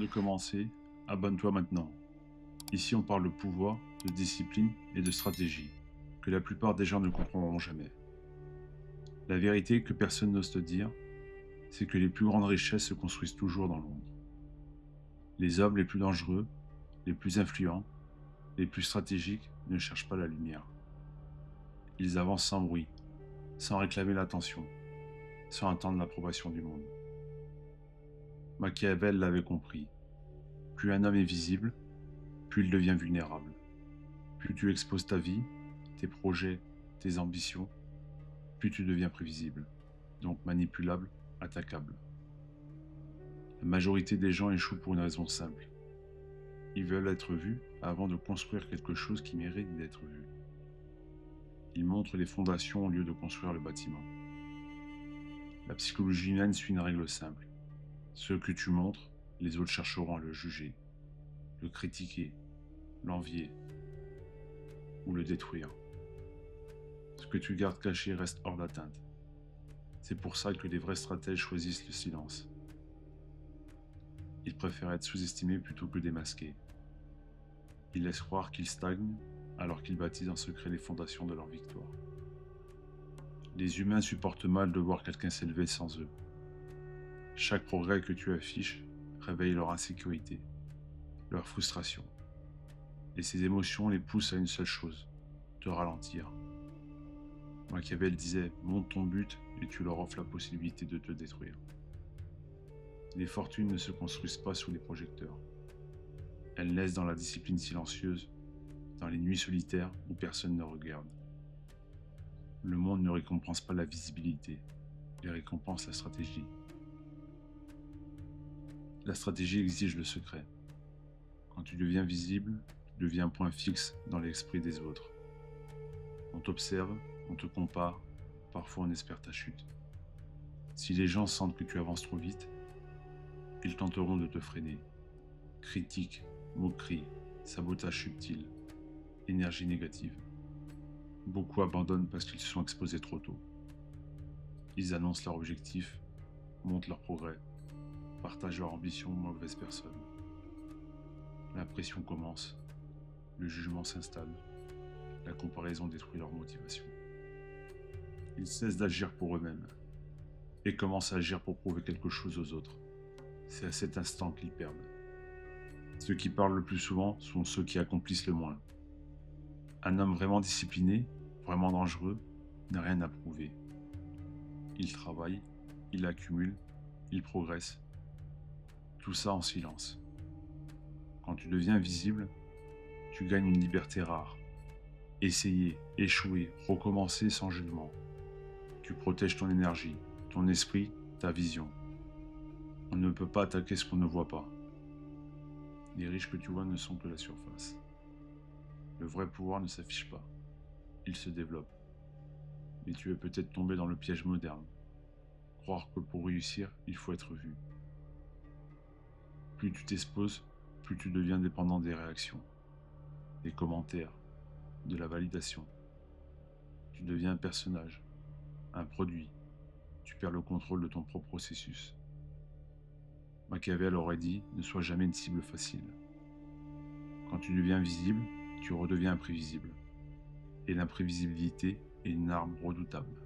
de commencer, abonne-toi maintenant. Ici on parle de pouvoir, de discipline et de stratégie, que la plupart des gens ne comprendront jamais. La vérité que personne n'ose te dire, c'est que les plus grandes richesses se construisent toujours dans l'ombre. Les hommes les plus dangereux, les plus influents, les plus stratégiques ne cherchent pas la lumière. Ils avancent sans bruit, sans réclamer l'attention, sans attendre l'approbation du monde. Machiavel l'avait compris. Plus un homme est visible, plus il devient vulnérable. Plus tu exposes ta vie, tes projets, tes ambitions, plus tu deviens prévisible, donc manipulable, attaquable. La majorité des gens échouent pour une raison simple. Ils veulent être vus avant de construire quelque chose qui mérite d'être vu. Ils montrent les fondations au lieu de construire le bâtiment. La psychologie humaine suit une règle simple. Ce que tu montres, les autres chercheront à le juger, le critiquer, l'envier ou le détruire. Ce que tu gardes caché reste hors d'atteinte. C'est pour ça que les vrais stratèges choisissent le silence. Ils préfèrent être sous-estimés plutôt que démasqués. Ils laissent croire qu'ils stagnent alors qu'ils bâtissent en secret les fondations de leur victoire. Les humains supportent mal de voir quelqu'un s'élever sans eux. Chaque progrès que tu affiches réveille leur insécurité, leur frustration. Et ces émotions les poussent à une seule chose, te ralentir. Machiavel disait « monte ton but et tu leur offres la possibilité de te détruire ». Les fortunes ne se construisent pas sous les projecteurs. Elles naissent dans la discipline silencieuse, dans les nuits solitaires où personne ne regarde. Le monde ne récompense pas la visibilité, il récompense la stratégie. La stratégie exige le secret. Quand tu deviens visible, tu deviens un point fixe dans l'esprit des autres. On t'observe, on te compare, parfois on espère ta chute. Si les gens sentent que tu avances trop vite, ils tenteront de te freiner. Critiques, moqueries, sabotage subtil, énergie négative. Beaucoup abandonnent parce qu'ils se sont exposés trop tôt. Ils annoncent leur objectif, montrent leur progrès, partagent leur ambition aux mauvaises personnes. La pression commence, le jugement s'installe, la comparaison détruit leur motivation. Ils cessent d'agir pour eux-mêmes et commencent à agir pour prouver quelque chose aux autres. C'est à cet instant qu'ils perdent. Ceux qui parlent le plus souvent sont ceux qui accomplissent le moins. Un homme vraiment discipliné, vraiment dangereux, n'a rien à prouver. Il travaille, il accumule, il progresse. Tout ça en silence. Quand tu deviens visible, tu gagnes une liberté rare. Essayer, échouer, recommencer sans jugement. Tu protèges ton énergie, ton esprit, ta vision. On ne peut pas attaquer ce qu'on ne voit pas. Les riches que tu vois ne sont que la surface. Le vrai pouvoir ne s'affiche pas. Il se développe. Mais tu es peut-être tombé dans le piège moderne. Croire que pour réussir, il faut être vu. Plus tu t'exposes, plus tu deviens dépendant des réactions, des commentaires, de la validation. Tu deviens un personnage, un produit. Tu perds le contrôle de ton propre processus. Machiavel aurait dit « ne sois jamais une cible facile ». Quand tu deviens visible, tu redeviens imprévisible. Et l'imprévisibilité est une arme redoutable.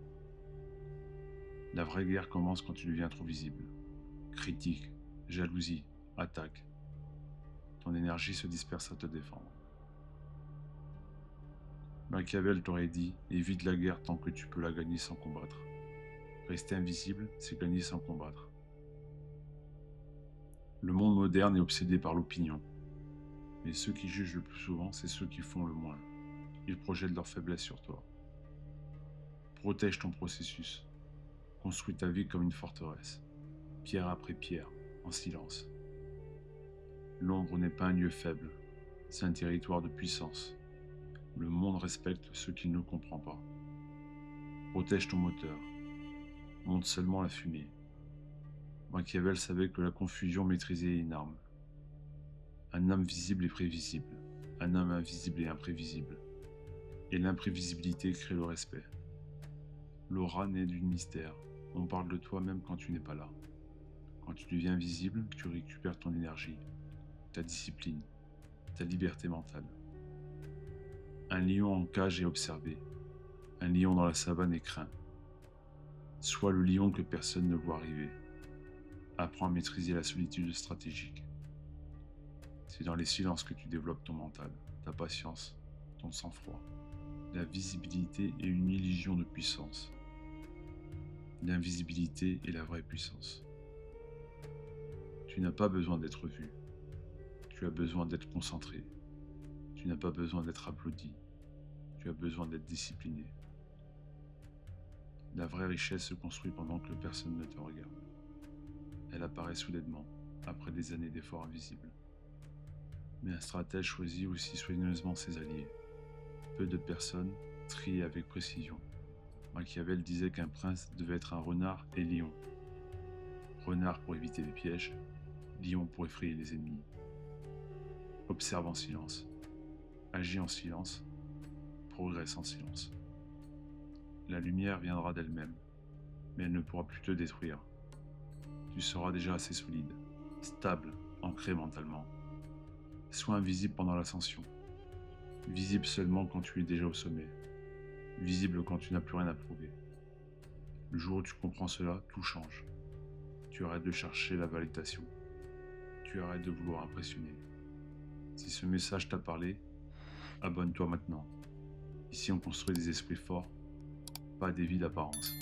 La vraie guerre commence quand tu deviens trop visible. Critique, jalousie, attaque. Ton énergie se disperse à te défendre. Machiavel t'aurait dit « évite la guerre tant que tu peux la gagner sans combattre ». Rester invisible, c'est gagner sans combattre. Le monde moderne est obsédé par l'opinion. Mais ceux qui jugent le plus souvent, c'est ceux qui font le moins. Ils projettent leur faiblesse sur toi. Protège ton processus. Construis ta vie comme une forteresse, pierre après pierre, en silence. L'ombre n'est pas un lieu faible, c'est un territoire de puissance. Le monde respecte ceux qu'il ne comprend pas. Protège ton moteur. Monte seulement la fumée. Machiavel savait que la confusion maîtrisait une arme. Un homme visible est prévisible, un homme invisible est imprévisible. Et l'imprévisibilité crée le respect. L'aura naît du mystère. On parle de toi même quand tu n'es pas là. Quand tu deviens visible, tu récupères ton énergie, ta discipline, ta liberté mentale. Un lion en cage est observé. Un lion dans la savane est craint. Sois le lion que personne ne voit arriver. Apprends à maîtriser la solitude stratégique. C'est dans les silences que tu développes ton mental, ta patience, ton sang-froid. La visibilité est une illusion de puissance. L'invisibilité est la vraie puissance. Tu n'as pas besoin d'être vu. Tu as besoin d'être concentré. Tu n'as pas besoin d'être applaudi. Tu as besoin d'être discipliné. La vraie richesse se construit pendant que personne ne te regarde. Elle apparaît soudainement, après des années d'efforts invisibles. Mais un stratège choisit aussi soigneusement ses alliés. Peu de personnes, triées avec précision. Machiavel disait qu'un prince devait être un renard et lion. Renard pour éviter les pièges, lion pour effrayer les ennemis. Observe en silence, agis en silence, progresse en silence. La lumière viendra d'elle-même, mais elle ne pourra plus te détruire. Tu seras déjà assez solide, stable, ancré mentalement. Sois invisible pendant l'ascension, visible seulement quand tu es déjà au sommet, visible quand tu n'as plus rien à prouver. Le jour où tu comprends cela, tout change. Tu arrêtes de chercher la validation. Tu arrêtes de vouloir impressionner. Si ce message t'a parlé, abonne-toi maintenant. Ici on construit des esprits forts, pas des vies d'apparence.